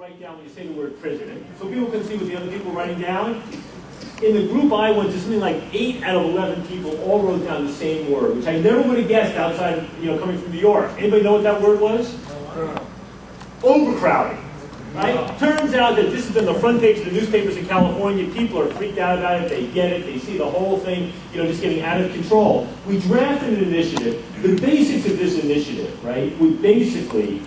write down when you say the word prison. So people can see what the other people are writing down. In the group I went to, something like 8 out of 11 people all wrote down the same word, which I never would have guessed outside, coming from New York. Anybody know what that word was? Overcrowding. Right? Turns out that this is on the front page of the newspapers in California. People are freaked out about it. They get it. They see the whole thing, just getting out of control. We drafted an initiative. The basics of this initiative, right, would basically,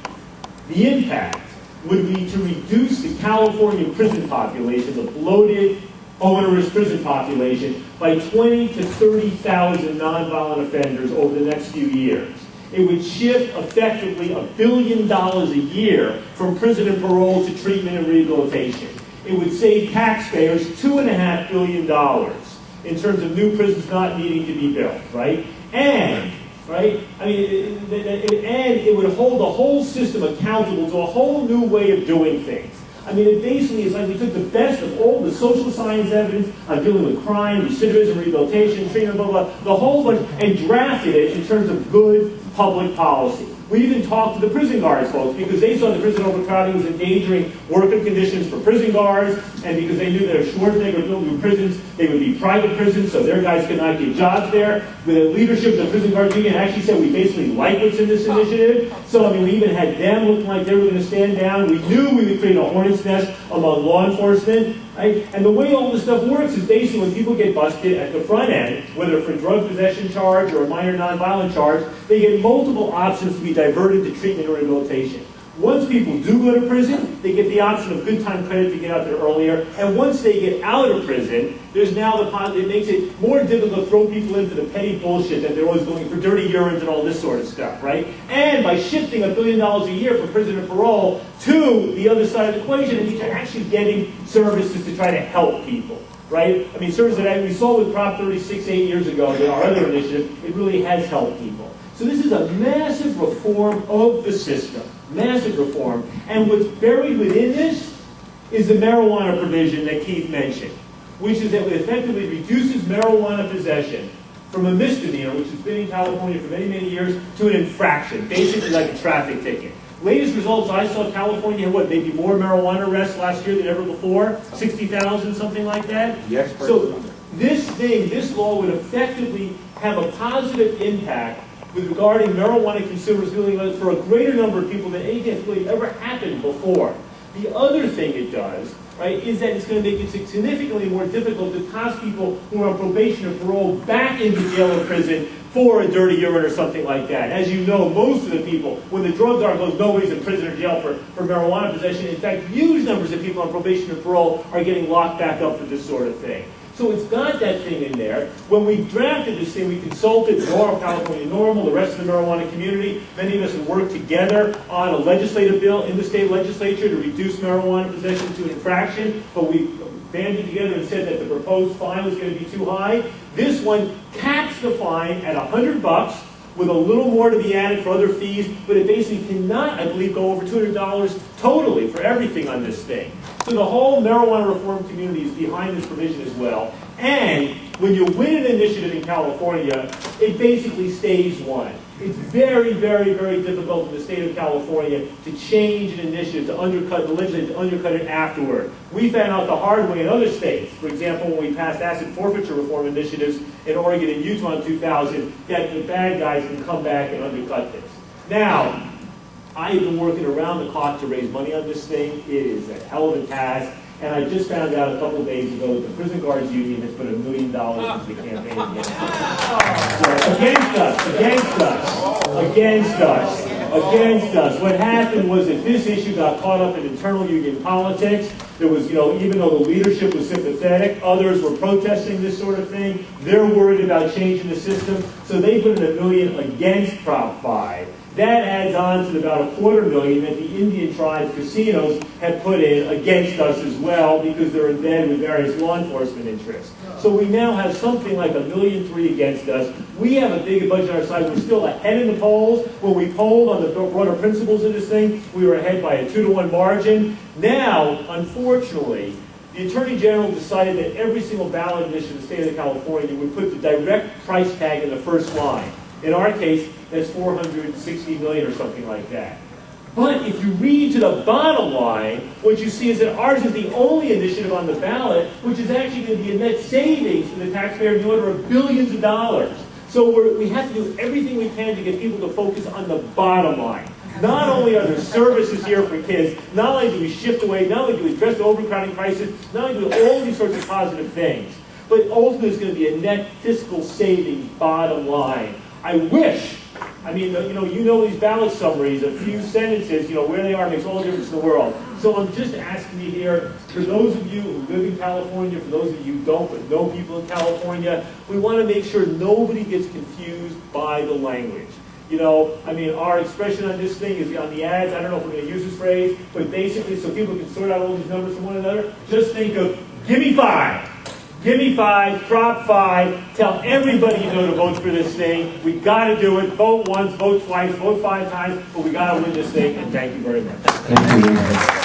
the impact would be to reduce the California prison population, the bloated, onerous prison population, by 20 to 30,000 nonviolent offenders over the next few years. It would shift effectively $1 billion a year from prison and parole to treatment and rehabilitation. It would save taxpayers $2.5 billion in terms of new prisons not needing to be built, right? And it would hold the whole system accountable to a whole new way of doing things. It basically is like we took the best of all the social science evidence on dealing with crime, recidivism, rehabilitation, treatment, blah, blah, blah, the whole bunch, and drafted it in terms of good public policy. We even talked to the prison guards folks because they saw the prison overcrowding was endangering working conditions for prison guards, and because they knew that if Schwarzenegger built new prisons, they would be private prisons, so their guys could not get jobs there. The leadership of the prison guards union actually said we basically like what's in this initiative. So we even had them looking like they were going to stand down. We knew we would create a hornet's nest among law enforcement. Right? And the way all this stuff works is basically when people get busted at the front end, whether for a drug possession charge or a minor nonviolent charge, they get multiple options to be diverted to treatment or rehabilitation. Once people do go to prison, they get the option of good time credit to get out there earlier. And once they get out of prison, there's now it makes it more difficult to throw people into the petty bullshit that they're always going for dirty urines and all this sort of stuff, right? And by shifting $1 billion a year from prison and parole to the other side of the equation, it means you're actually getting services to try to help people, right? Services that we saw with Prop 36 8 years ago, our other initiative, it really has helped people. So this is a massive reform of the system. Massive reform. And what's buried within this is the marijuana provision that Keith mentioned, which is that it effectively reduces marijuana possession from a misdemeanor, which has been in California for many, many years, to an infraction, basically like a traffic ticket. Latest results I saw, California had maybe more marijuana arrests last year than ever before, 60,000, something like that. Yes. So this law would effectively have a positive impact with regarding marijuana consumers dealing with for a greater number of people than anything that's really ever happened before. The other thing it does, right, is that it's going to make it significantly more difficult to toss people who are on probation or parole back into jail or prison for a dirty urine or something like that. As you know, most of the people, when the drug czar goes, nobody's in prison or jail for marijuana possession. In fact, huge numbers of people on probation or parole are getting locked back up for this sort of thing. So it's got that thing in there. When we drafted this thing, we consulted NORA, California NORML, the rest of the marijuana community. Many of us have worked together on a legislative bill in the state legislature to reduce marijuana possession to an infraction, but we banded together and said that the proposed fine was going to be too high. This one caps the fine at $100 with a little more to be added for other fees, but it basically cannot, I believe, go over $200 totally for everything on this thing. So the whole marijuana reform community is behind this provision as well. And when you win an initiative in California, it basically stays one. It's very, very, very difficult in the state of California to change an initiative, to undercut the legislature, to undercut it afterward. We found out the hard way in other states. For example, when we passed asset forfeiture reform initiatives in Oregon and Utah in 2000, that the bad guys can come back and undercut this. Now, I've been working around the clock to raise money on this thing. It is a hell of a task. And I just found out a couple of days ago that the Prison Guards Union has put $1 million into the campaign against us. So, against us. What happened was that this issue got caught up in internal union politics. There was, even though the leadership was sympathetic, others were protesting this sort of thing. They're worried about changing the system. So they put in $1 million against Prop 5. That adds on to about $250,000 that the Indian tribes casinos have put in against us as well because they're in bed with various law enforcement interests. So we now have something like $1.3 million against us. We have a big budget on our side. We're still ahead in the polls. When we polled on the broader principles of this thing, we were ahead by a 2-to-1 margin. Now, unfortunately, the Attorney General decided that every single ballot initiative in the state of California would put the direct price tag in the first line. In our case, that's $460 million or something like that. But if you read to the bottom line, what you see is that ours is the only initiative on the ballot which is actually going to be a net savings for the taxpayer in the order of billions of dollars. So we have to do everything we can to get people to focus on the bottom line. Not only are there services here for kids, not only do we shift away, not only do we address the overcrowding crisis, not only do we do all these sorts of positive things, but ultimately there's going to be a net fiscal savings bottom line. I wish, I mean, you know these ballot summaries, a few sentences, where they are makes all the difference in the world. So I'm just asking you here, for those of you who live in California, for those of you who don't but know people in California, we want to make sure nobody gets confused by the language. Our expression on this thing is on the ads. I don't know if we're going to use this phrase, but basically so people can sort out all these numbers from one another, just think of, give me 5. Give me 5, drop 5, tell everybody you know to vote for this thing. We got to do it. Vote once, vote twice, vote 5 times, but we got to win this thing, and thank you very much. Thank you.